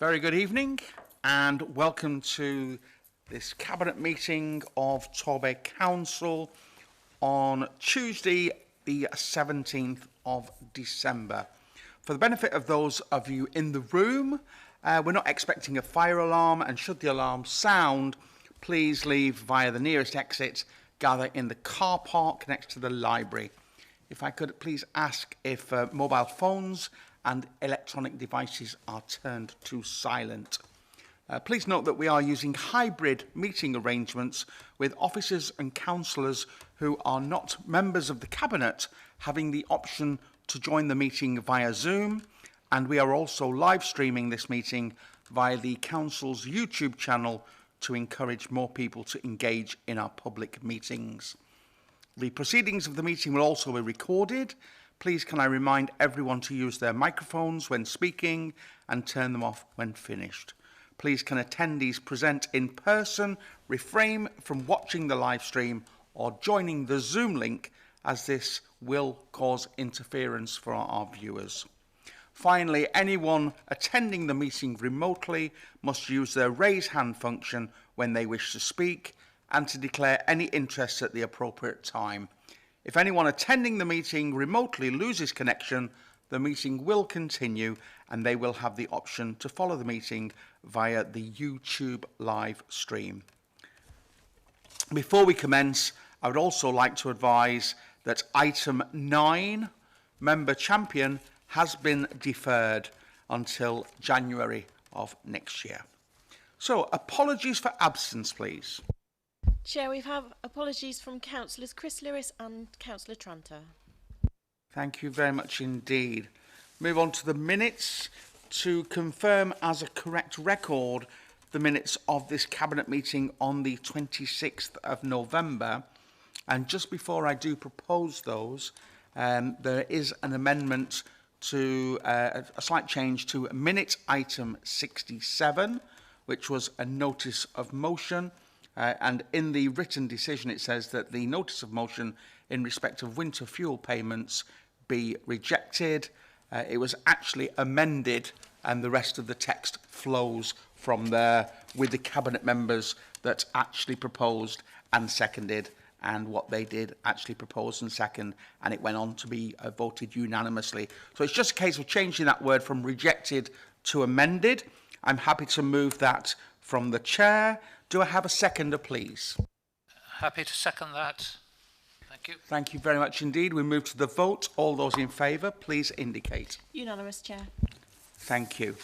Very good evening and welcome to this Cabinet meeting of Torbay Council on Tuesday the 17th of December. For the benefit of those of you in the room, we're not expecting a fire alarm, and should the alarm sound, please leave via the nearest exit, gather in the car park next to the library. If I could please ask if mobile phones and electronic devices are turned to silent. Please note that we are using hybrid meeting arrangements with officers and councillors who are not members of the Cabinet having the option to join the meeting via Zoom, and we are also live streaming this meeting via the Council's YouTube channel to encourage more people to engage in our public meetings. The proceedings of the meeting will also be recorded. Please can I remind everyone to use their microphones when speaking and turn them off when finished. Please can attendees present in person refrain from watching the live stream or joining the Zoom link, as this will cause interference for our viewers. Finally, anyone attending the meeting remotely must use their raise hand function when they wish to speak and to declare any interest at the appropriate time. If anyone attending the meeting remotely loses connection, the meeting will continue and they will have the option to follow the meeting via the YouTube live stream. Before we commence, I would also like to advise that item 9, member champion, has been deferred until January of next year. So, apologies for absence, please. Chair, we have apologies from Councillors Chris Lewis and Councillor Tranter. Thank you very much indeed. Move on to the minutes to confirm as a correct record the minutes of this Cabinet meeting on the 26th of November. And just before I do propose those, there is an amendment to a slight change to minute item 67, which was a notice of motion. And in the written decision, it says that the notice of motion in respect of winter fuel payments be rejected. It was actually amended, and the rest of the text flows from there with the Cabinet members that actually proposed and seconded, and what they did actually propose and second, and it went on to be voted unanimously. So it's just a case of changing that word from rejected to amended. I'm happy to move that from the chair. Do I have a seconder, please? Happy to second that. Thank you. Thank you very much indeed. We move to the vote. All those in favour, please indicate. Unanimous, Chair. Thank you.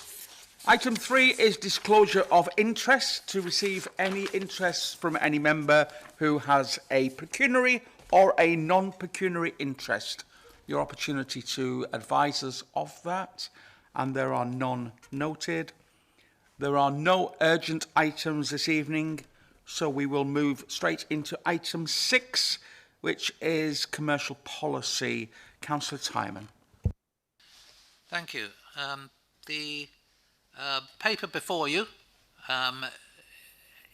Item 3 is disclosure of interest. To receive any interest from any member who has a pecuniary or a non-pecuniary interest. Your opportunity to advise us of that, and there are none noted. There are no urgent items this evening, so we will move straight into item 6, which is commercial policy. Councillor Timon. Thank you. The paper before you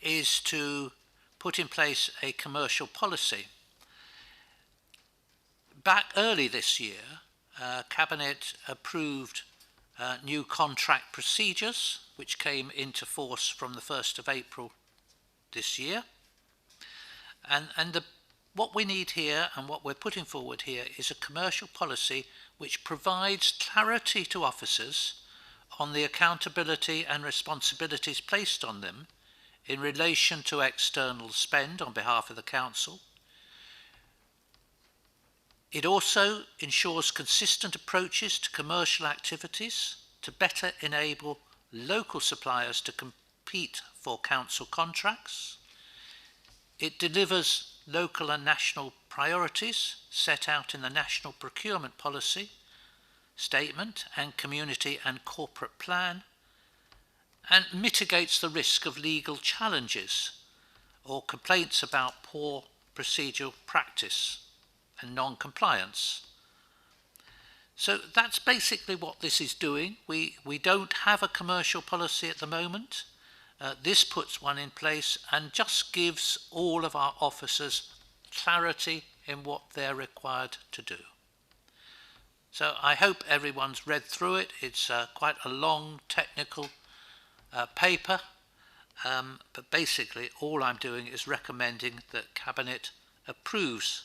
is to put in place a commercial policy. Back early this year, Cabinet approved new contract procedures, which came into force from the 1st of April this year. And what we need here and what we're putting forward here is a commercial policy which provides clarity to officers on the accountability and responsibilities placed on them in relation to external spend on behalf of the Council. It also ensures consistent approaches to commercial activities to better enable local suppliers to compete for Council contracts. It delivers local and national priorities set out in the National Procurement Policy Statement and Community and Corporate Plan, and mitigates the risk of legal challenges or complaints about poor procedural practice and non-compliance. So that's basically what this is doing. We don't have a commercial policy at the moment. This puts one in place and just gives all of our officers clarity in what they're required to do. So I hope everyone's read through it. It's quite a long technical paper, but basically all I'm doing is recommending that Cabinet approves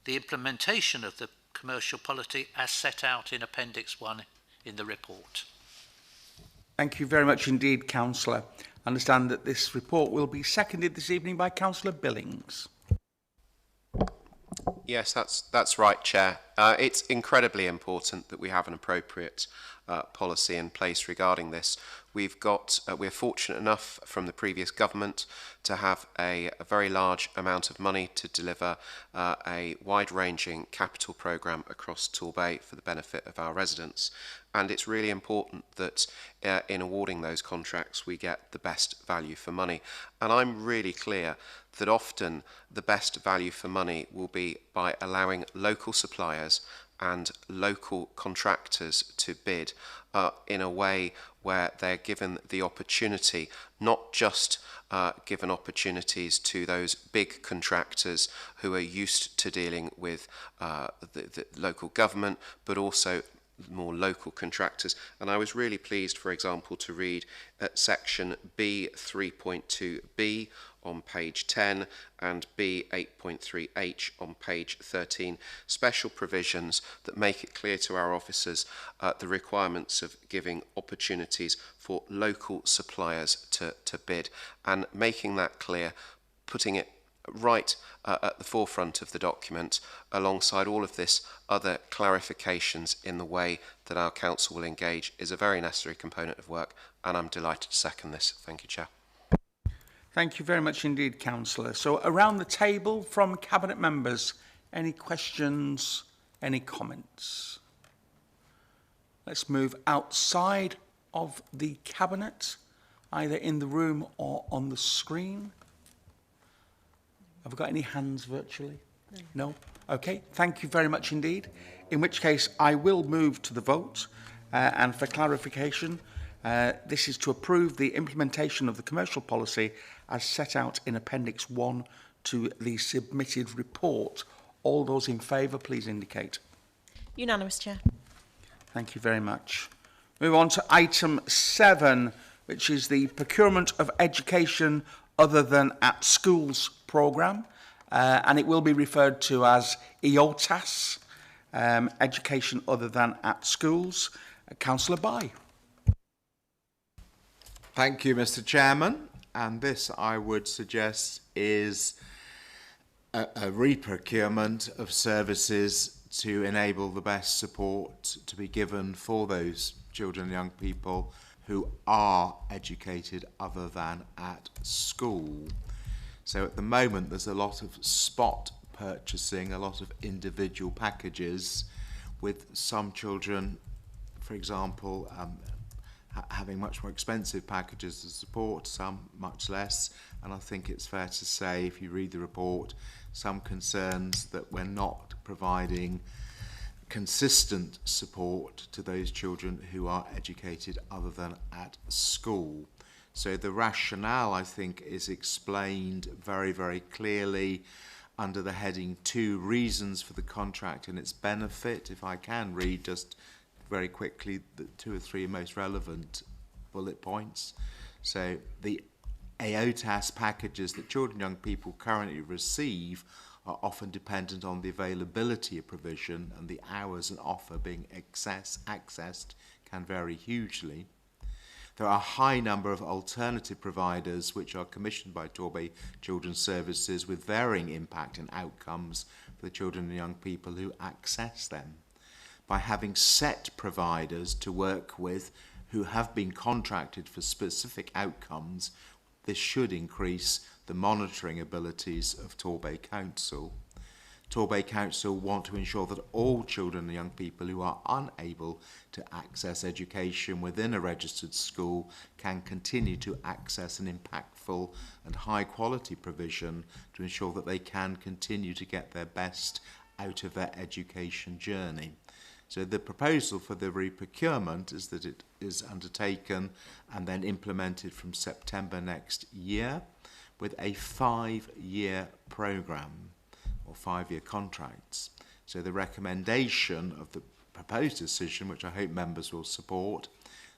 the implementation of the commercial policy as set out in Appendix 1 in the report. Thank you very much indeed, Councillor. I understand that this report will be seconded this evening by Councillor Billings. Yes, that's right, Chair. It's incredibly important that we have an appropriate policy in place regarding this. We're fortunate enough from the previous government to have a very large amount of money to deliver a wide-ranging capital programme across Torbay for the benefit of our residents. And it's really important that in awarding those contracts we get the best value for money. And I'm really clear that often the best value for money will be by allowing local suppliers and local contractors to bid in a way where they're given the opportunity, not just given opportunities to those big contractors who are used to dealing with the local government, but also more local contractors. And I was really pleased, for example, to read at section B 3.2b on page 10 and B 8.3h on page 13, special provisions that make it clear to our officers the requirements of giving opportunities for local suppliers to bid, and making that clear, putting it right at the forefront of the document alongside all of this other clarifications in the way that our council will engage is a very necessary component of work, and I'm delighted to second this. Thank you, Chair. Thank you very much indeed, Councillor. So around the table from Cabinet members, any questions, any comments? Let's move outside of the Cabinet, either in the room or on the screen. Have we got any hands virtually? No? Okay, thank you very much indeed. In which case, I will move to the vote. And for clarification, this is to approve the implementation of the commercial policy as set out in Appendix 1 to the submitted report. All those in favour, please indicate. Unanimous, Chair. Thank you very much. Move on to item 7, which is the Procurement of Education Other Than at Schools programme, and it will be referred to as EOTAS, Education Other Than at Schools. Councillor Bye. Thank you, Mr. Chairman. And this, I would suggest, is a reprocurement of services to enable the best support to be given for those children and young people who are educated other than at school. So at the moment, there's a lot of spot purchasing, a lot of individual packages, with some children, for example, having much more expensive packages to support, some much less. And I think it's fair to say, if you read the report, some concerns that we're not providing consistent support to those children who are educated other than at school. So the rationale, I think, is explained very, very clearly under the heading 2, reasons for the contract and its benefit. If I can read just very quickly the 2 or 3 most relevant bullet points. So the EOTAS packages that children and young people currently receive are often dependent on the availability of provision, and the hours and offer being accessed can vary hugely. There are a high number of alternative providers which are commissioned by Torbay Children's Services with varying impact and outcomes for the children and young people who access them. By having set providers to work with who have been contracted for specific outcomes, this should increase the monitoring abilities of Torbay Council. Torbay Council want to ensure that all children and young people who are unable to access education within a registered school can continue to access an impactful and high quality provision to ensure that they can continue to get their best out of their education journey. So the proposal for the reprocurement is that it is undertaken and then implemented from September next year with a 5-year programme or 5-year contracts. So the recommendation of the proposed decision, which I hope members will support,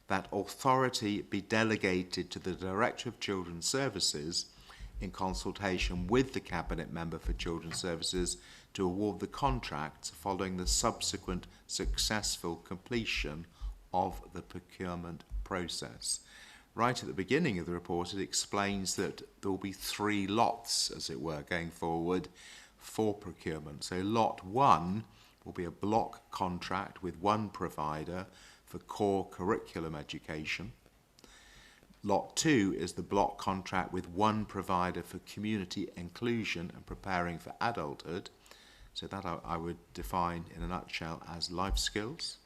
that authority be delegated to the Director of Children's Services in consultation with the Cabinet Member for Children's Services to award the contract following the subsequent successful completion of the procurement process. Right at the beginning of the report, it explains that there will be 3 lots, as it were, going forward for procurement. So lot 1 will be a block contract with 1 provider for core curriculum education. Lot 2 is the block contract with 1 provider for community inclusion and preparing for adulthood. So that I would define in a nutshell as life skills.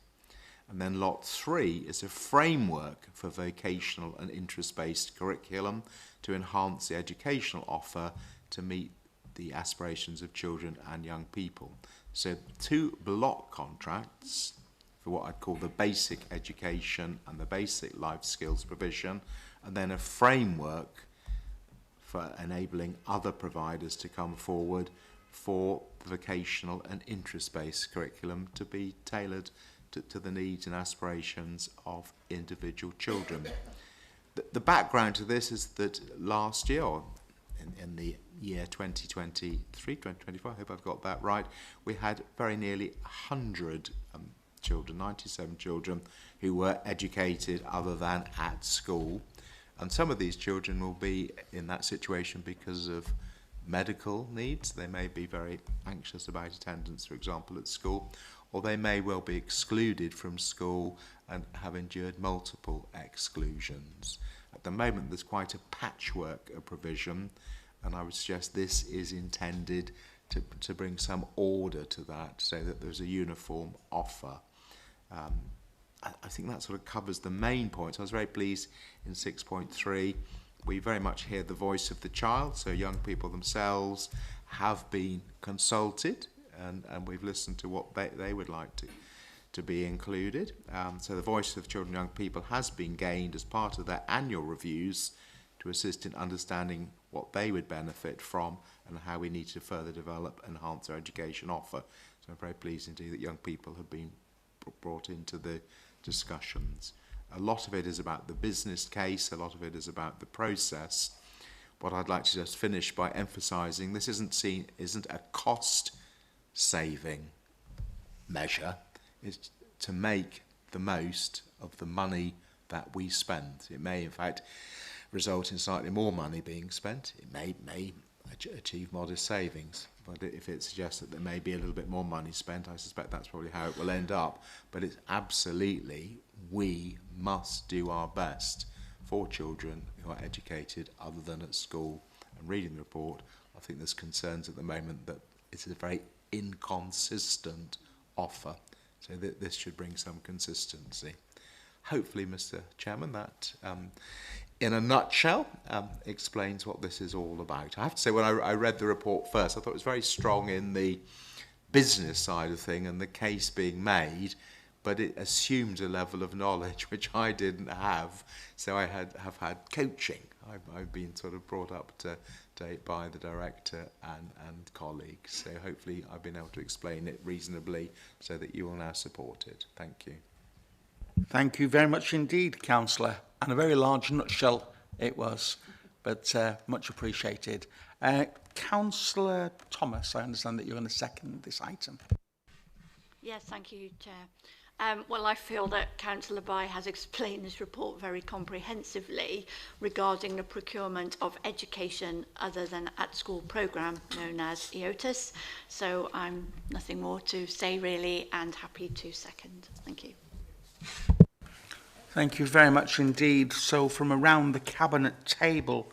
And then lot 3 is a framework for vocational and interest-based curriculum to enhance the educational offer to meet the aspirations of children and young people. So 2 block contracts for what I'd call the basic education and the basic life skills provision, and then a framework for enabling other providers to come forward for vocational and interest-based curriculum to be tailored to the needs and aspirations of individual children. The background to this is that last year, or in the year 2023, 2024, I hope I've got that right, we had very nearly 100 children, 97 children, who were educated other than at school. And some of these children will be in that situation because of medical needs. They may be very anxious about attendance, for example, at school, or they may well be excluded from school and have endured multiple exclusions. At the moment, there's quite a patchwork of provision, and I would suggest this is intended to bring some order to that so that there's a uniform offer. I think that sort of covers the main points. I was very pleased in 6.3. We very much hear the voice of the child, so young people themselves have been consulted, and we've listened to what they would like to be included. So the voice of children and young people has been gained as part of their annual reviews to assist in understanding what they would benefit from and how we need to further develop and enhance our education offer. So I'm very pleased indeed that young people have been brought into the discussions. A lot of it is about the business case, a lot of it is about the process. What I'd like to just finish by emphasising, this isn't a cost saving measure. It's to make the most of the money that we spend. It may in fact result in slightly more money being spent. It may achieve modest savings, but if it suggests that there may be a little bit more money spent, I suspect that's probably how it will end up. But it's absolutely, we must do our best for children who are educated other than at school. And reading the report, I think there's concerns at the moment that it's a very inconsistent offer, so that this should bring some consistency. Hopefully, Mr. Chairman, that in a nutshell explains what this is all about. I have to say, when I read the report first, I thought it was very strong in the business side of thing and the case being made, but it assumed a level of knowledge which I didn't have, so I have had coaching. I've been sort of brought up to date by the director and colleagues, so hopefully I've been able to explain it reasonably so that you will now support it. Thank you. Thank you very much indeed, Councillor. And a very large nutshell it was, but much appreciated. Councillor Thomas, I understand that you're going to second this item. Yes, thank you, Chair. Well, I feel that Councillor By has explained this report very comprehensively regarding the procurement of education other than at-school programme known as EOTAS. So I'm nothing more to say really, and happy to second. Thank you. Thank you very much indeed. So from around the Cabinet table,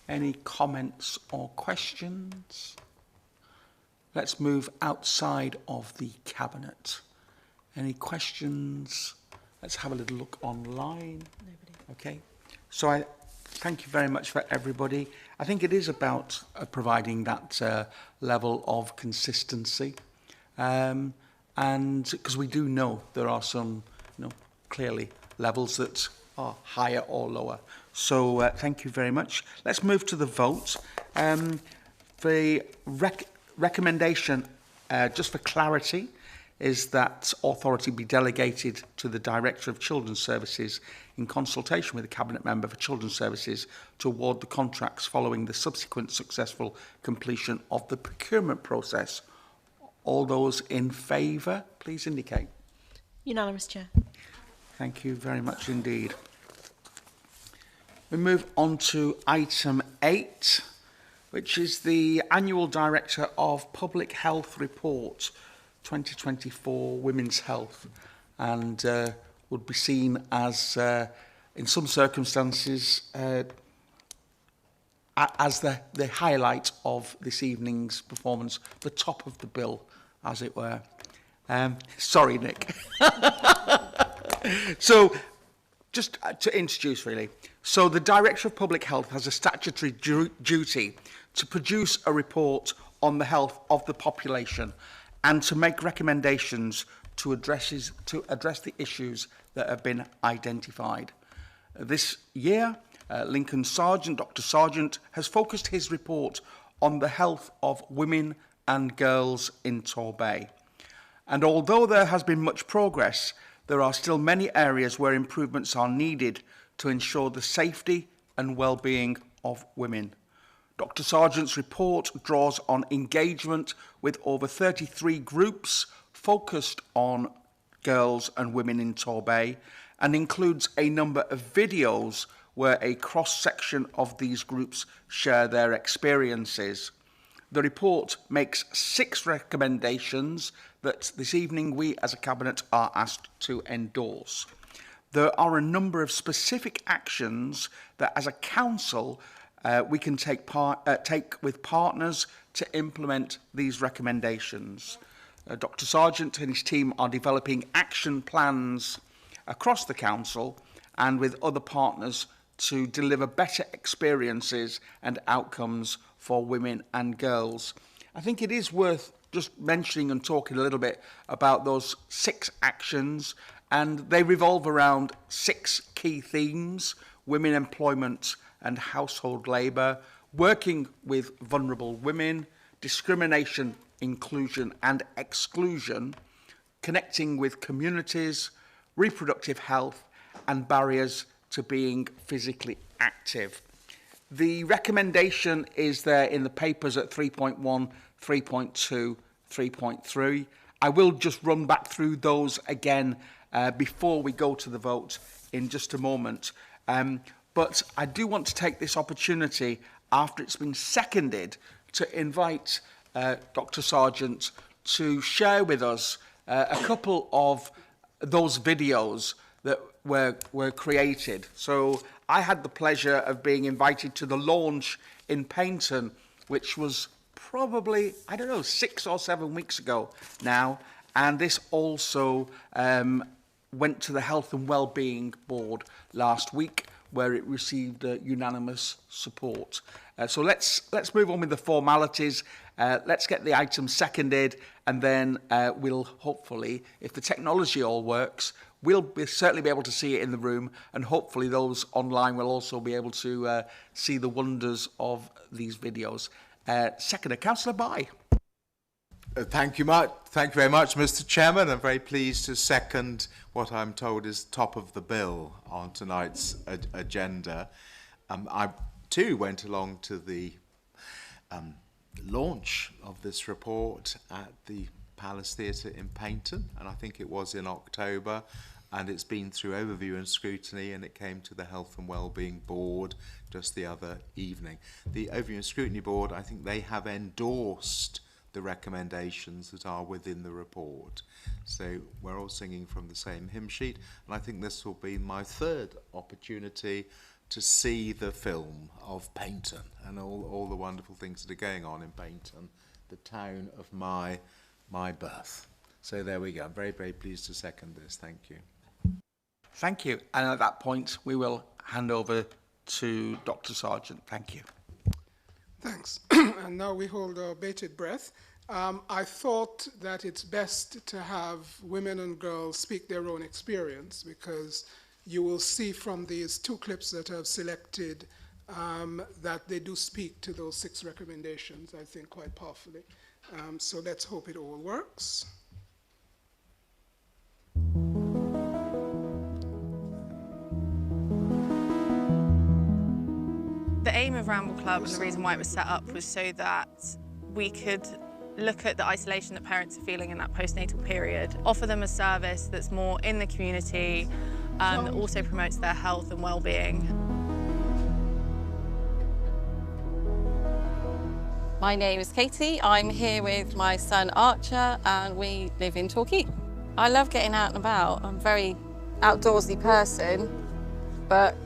any comments or questions? Let's move outside of the Cabinet. Any questions? Let's have a little look online. Nobody. Okay. So I thank you very much for everybody. I think it is about providing that level of consistency. And because we do know there are some, clearly levels that are higher or lower. So thank you very much. Let's move to the vote. The recommendation, just for clarity, is that authority be delegated to the Director of Children's Services in consultation with the Cabinet Member for Children's Services to award the contracts following the subsequent successful completion of the procurement process. All those in favour, please indicate. Unanimous, Chair. Thank you very much indeed. We move on to item 8, which is the Annual Director of Public Health Report 2024 Women's Health, and would be seen as, in some circumstances, as the highlight of this evening's performance, the top of the bill, as it were. Sorry, Nick. So, just to introduce, really. So, the Director of Public Health has a statutory duty to produce a report on the health of the population and to make recommendations to address the issues that have been identified. This year, Lincoln Sargent, Dr. Sargent, has focused his report on the health of women and girls in Torbay. And although there has been much progress, there are still many areas where improvements are needed to ensure the safety and well-being of women. Dr. Sargent's report draws on engagement with over 33 groups focused on girls and women in Torbay and includes a number of videos where a cross-section of these groups share their experiences. The report makes 6 recommendations that this evening we as a Cabinet are asked to endorse. There are a number of specific actions that as a Council we can take with partners to implement these recommendations. Dr. Sargent and his team are developing action plans across the Council and with other partners to deliver better experiences and outcomes for women and girls. I think it is worth just mentioning and talking a little bit about those 6 actions, and they revolve around 6 key themes: women employment and household labour, working with vulnerable women, discrimination, inclusion and exclusion, connecting with communities, reproductive health and barriers to being physically active. The recommendation is there in the papers at 3.1, 3.2, 3.3. I will just run back through those again before we go to the vote in just a moment. But I do want to take this opportunity, after it's been seconded, to invite Dr. Sargent to share with us a couple of those videos that were created. So I had the pleasure of being invited to the launch in Paignton, which was probably, 6 or 7 weeks ago now. And this also went to the Health and Wellbeing Board last week, where it received unanimous support. So let's move on with the formalities. Let's get the item seconded, and then we'll hopefully, if the technology all works, we'll certainly be able to see it in the room, and hopefully those online will also be able to see the wonders of these videos. Seconder, Councillor Bye. Thank you very much, Mr. Chairman. I'm very pleased to second what I'm told is top of the bill on tonight's agenda. I too went along to the launch of this report at the Palace Theatre in Paignton, and I think it was in October, and it's been through overview and scrutiny, and it came to the Health and Wellbeing Board just the other evening. The Overview and Scrutiny Board, I think they have endorsed the recommendations that are within the report. So we're all singing from the same hymn sheet, and I think this will be my 3rd opportunity to see the film of Paignton and all the wonderful things that are going on in Paignton, the town of my birth. So there we go. I'm very, very pleased to second this. Thank you. Thank you. And at that point, we will hand over to Dr. Sargent. Thank you. Thanks. And now we hold our bated breath. I thought that it's best to have women and girls speak their own experience, because you will see from these 2 clips that I've selected that they do speak to those 6 recommendations, I think, quite powerfully. So let's hope it all works. of Ramble Club and the reason why it was set up was so that we could look at the isolation that parents are feeling in that postnatal period, offer them a service that's more in the community, that also promotes their health and well-being. My name is Katie. I'm here with my son Archer and we live in Torquay. I love getting out and about. I'm a very outdoorsy person, but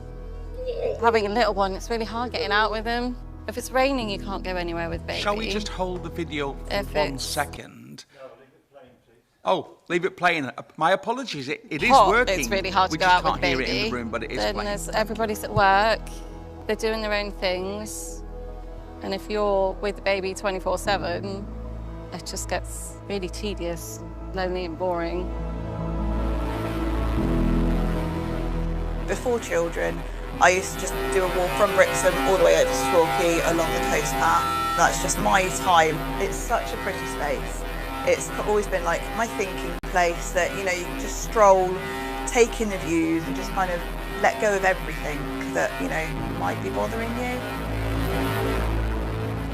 having a little one, it's really hard getting out with him. If it's raining, you can't go anywhere with baby. Shall we just hold the video for If 1 it's- second? Oh, leave it playing. My apologies. It is Hot, working. it's really hard to we go just out with can't hear baby. it in the room, but it is Then playing. everybody's at work. They're doing their own things. And if you're with the baby 24/7, it just gets really tedious, lonely and boring. Before children, I used to just do a walk from Brixham all the way over to Torquay along the coast path. That's just my time. It's such a pretty space. It's always been like my thinking place that, you know, you can just stroll, take in the views and just kind of let go of everything that, you know, might be bothering you.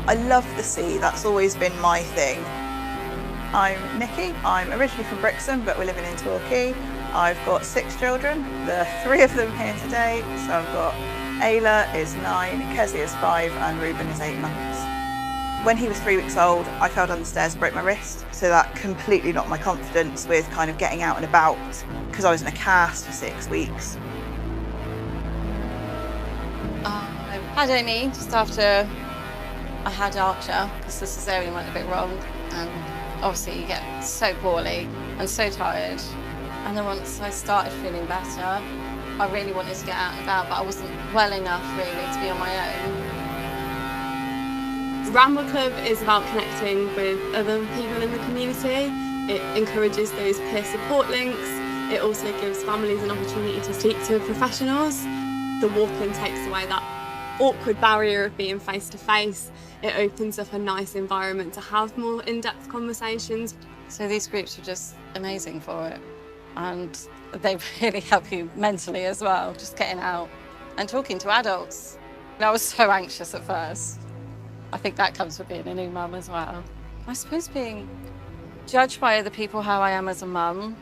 I love the sea, that's always been my thing. I'm Nikki, I'm originally from Brixham, but we're living in Torquay. I've got 6 children, there are 3 of them here today. So I've got Ayla is 9, Kesley is 5, and Ruben is 8 months. When he was 3 weeks old, I fell down the stairs and broke my wrist. So that completely knocked my confidence with kind of getting out and about, because I was in a cast for 6 weeks. I had Amy just after I had Archer, because the cesarean went a bit wrong. And obviously you get so poorly and so tired. And then once I started feeling better, I really wanted to get out and about, but I wasn't well enough really to be on my own. Ramble Club is about connecting with other people in the community. It encourages those peer support links. It also gives families an opportunity to speak to professionals. The walking takes away that awkward barrier of being face to face. It opens up a nice environment to have more in-depth conversations. So these groups are just amazing for it. And they really help you mentally as well, just getting out and talking to adults. I was so anxious at first. I think that comes with being a new mum as well. I suppose being judged by other people how I am as a mum,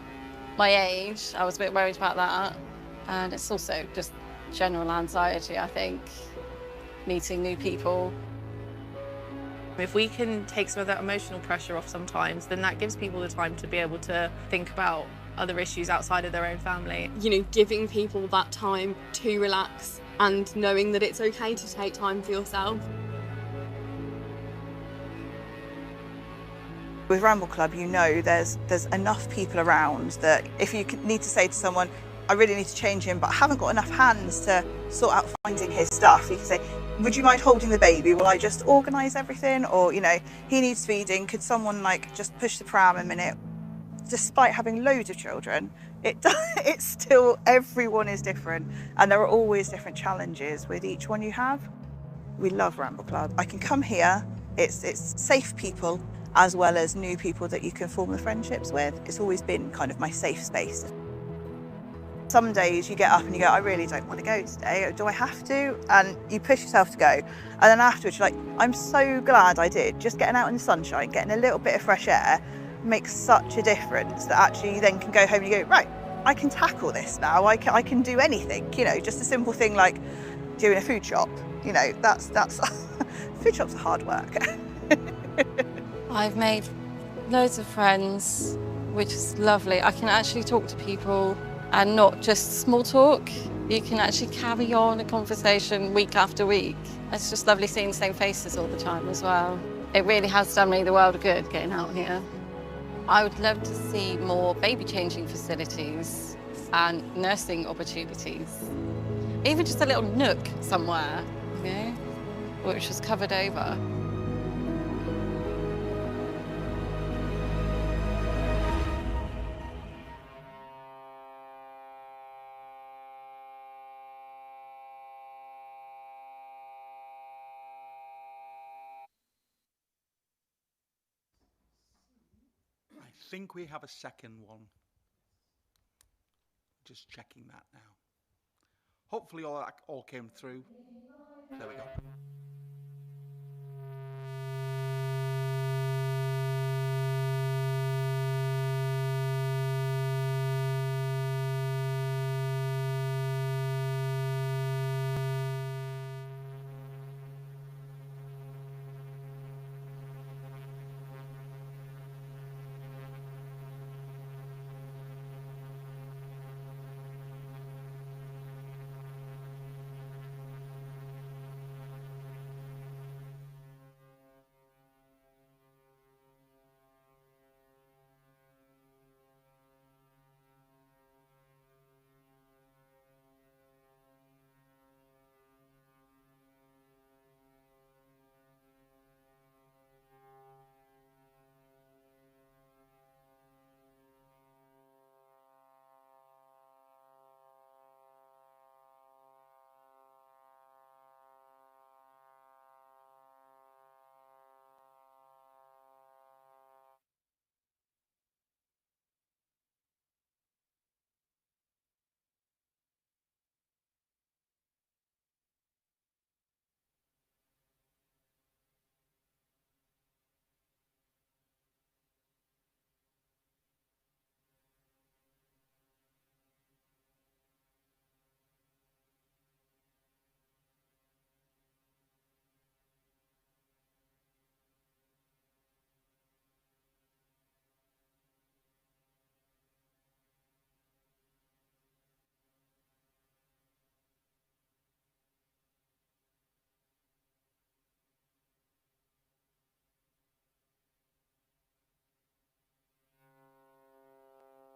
my age, I was a bit worried about that. And it's also just general anxiety, I think, meeting new people. If we can take some of that emotional pressure off sometimes, then that gives people the time to be able to think about other issues outside of their own family. You know, giving people that time to relax and knowing that it's okay to take time for yourself. With Ramble Club, you know there's enough people around that if you need to say to someone, I really need to change him, but I haven't got enough hands to sort out finding his stuff, you can say, would you mind holding the baby? Will I just organise everything? Or, you know, he needs feeding. Could someone like just push the pram a minute? Despite having loads of children, it's still, everyone is different. And there are always different challenges with each one you have. We love Ramble Club. I can come here, it's safe people as well as new people that you can form the friendships with. It's always been kind of my safe space. Some days you get up and you go, I really don't want to go today. Do I have to? And you push yourself to go. And then afterwards you're like, I'm so glad I did. Just getting out in the sunshine, getting a little bit of fresh air makes such a difference that actually you then can go home and you go, right, I can tackle this now. I can do anything, you know, just a simple thing like doing a food shop. You know, that's food shops are hard work. I've made loads of friends, which is lovely. I can actually talk to people and not just small talk. You can actually carry on a conversation week after week. It's just lovely seeing the same faces all the time as well. It really has done me the world of good getting out here. I would love to see more baby changing facilities and nursing opportunities. Even just a little nook somewhere, you know, which was covered over. I think we have a second one. Just checking that now. Hopefully all came through. There we go.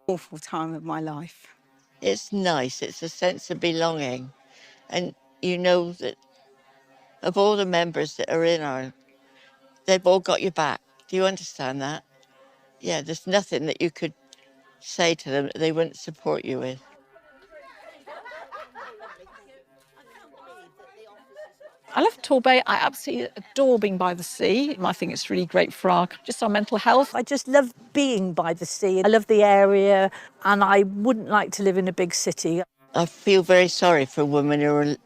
awful time of my life. It's nice. It's a sense of belonging. And you know that of all the members that are in they've all got your back. Do you understand that? Yeah, there's nothing that you could say to them that they wouldn't support you with. I love Torbay. I absolutely adore being by the sea. I think it's really great for our mental health. I just love being by the sea. I love the area, and I wouldn't like to live in a big city. I feel very sorry for women who are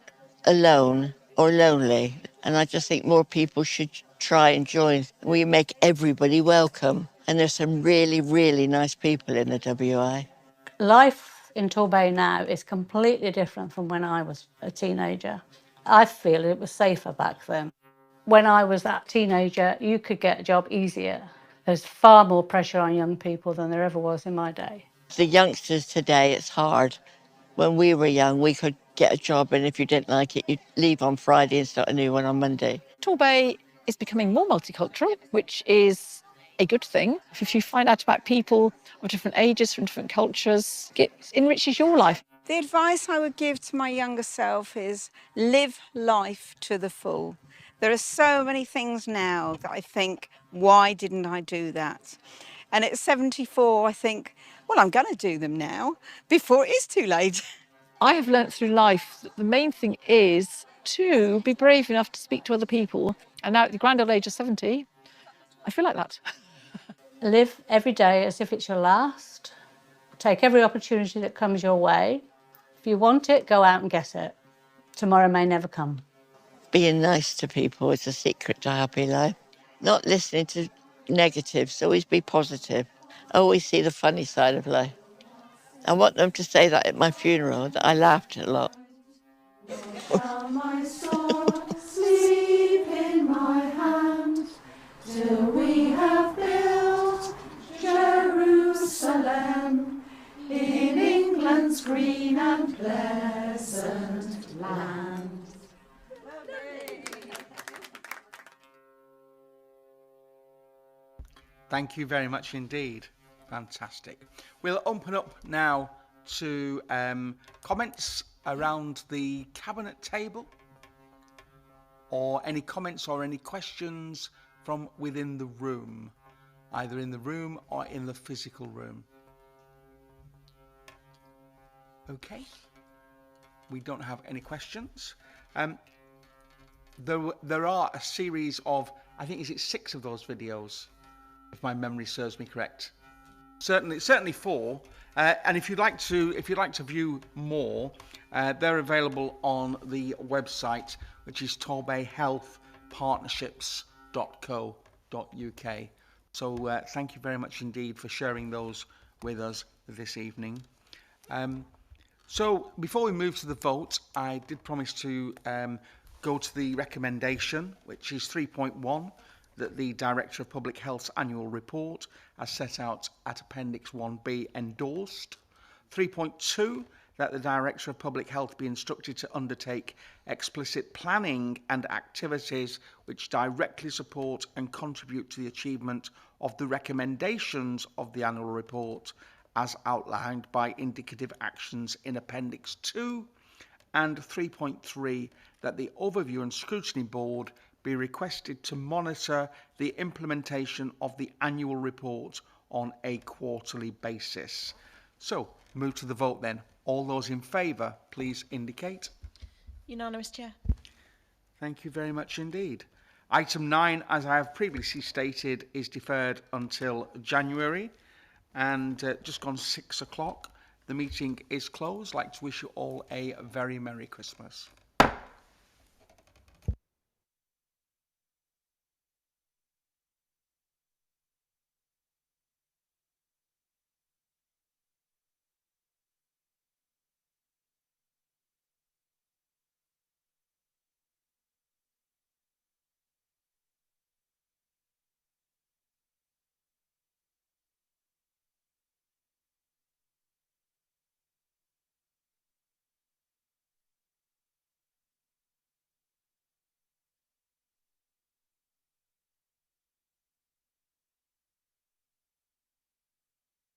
alone or lonely, and I just think more people should try and join. We make everybody welcome, and there's some really, really nice people in the WI. Life in Torbay now is completely different from when I was a teenager. I feel it was safer back then. When I was that teenager, you could get a job easier. There's far more pressure on young people than there ever was in my day. The youngsters today, it's hard. When we were young, we could get a job, and if you didn't like it, you'd leave on Friday and start a new one on Monday. Torbay is becoming more multicultural, which is a good thing. If you find out about people of different ages, from different cultures, it enriches your life. The advice I would give to my younger self is live life to the full. There are so many things now that I think, why didn't I do that? And at 74, I think, well, I'm going to do them now before it is too late. I have learnt through life that the main thing is to be brave enough to speak to other people. And now at the grand old age of 70, I feel like that. Live every day as if it's your last. Take every opportunity that comes your way. If you want it, go out and get it. Tomorrow may never come. Being nice to people is the secret to a happy life. Not listening to negatives, always be positive. Always see the funny side of life. I want them to say that at my funeral, that I laughed a lot. My sword, sleep in my hand, till we have built Jerusalem in England's green and pleasant land. Thank you very much indeed. Fantastic. We'll open up now to comments around the cabinet table, or any comments or any questions from within the room, either in the room or in the physical room. Okay, we don't have any questions. There are a series of, I think, is it 6 of those videos, if my memory serves me correct. Certainly 4. And if you'd like to view more, they're available on the website, which is torbayhealthpartnerships.co.uk. So thank you very much indeed for sharing those with us this evening. So before we move to the vote, I did promise to go to the recommendation, which is 3.1, that the Director of Public Health's annual report, as set out at Appendix 1B, endorsed. 3.2, that the Director of Public Health be instructed to undertake explicit planning and activities which directly support and contribute to the achievement of the recommendations of the annual report as outlined by indicative actions in Appendix 2. And 3.3, that the Overview and Scrutiny Board be requested to monitor the implementation of the annual report on a quarterly basis. So, move to the vote then. All those in favour, please indicate. Unanimous, Chair. Thank you very much indeed. Item 9, as I have previously stated, is deferred until January, and just gone 6 o'clock. The meeting is closed. I'd like to wish you all a very Merry Christmas.